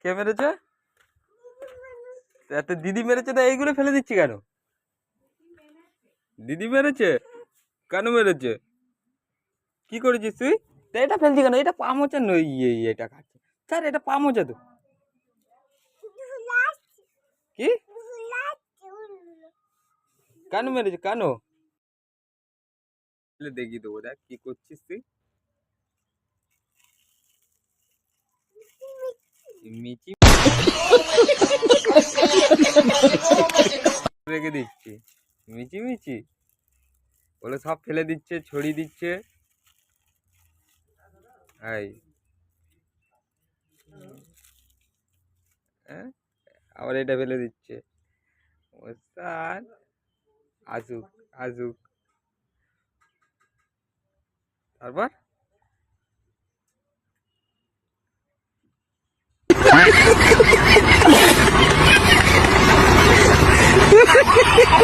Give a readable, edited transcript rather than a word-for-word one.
কে মেরেছে? এত দিদি মেরেছে তো এইগুলো ফেলে দিচ্ছি কেন? দিদি মেরেছে? কেন মেরেছে? কি করেছিস তুই? তা এটা ফেলছি কেন? এটা পা মোচা নই, এটা খাচ্ছে স্যার, এটা পা মোচা তো। কি কেন মেরেছে কেন? দেখিয়ে দেবো, দেখ কি করছিস তুই। মিচি রেখে দিচ্ছি, মিচি মিচি বলে সব ফেলে দিচ্ছে, ছড়িয়ে দিচ্ছে। এই হ্যাঁ, আবার এটা ফেলে দিচ্ছে। ওস্তাদ আসুক আসুক, তারপর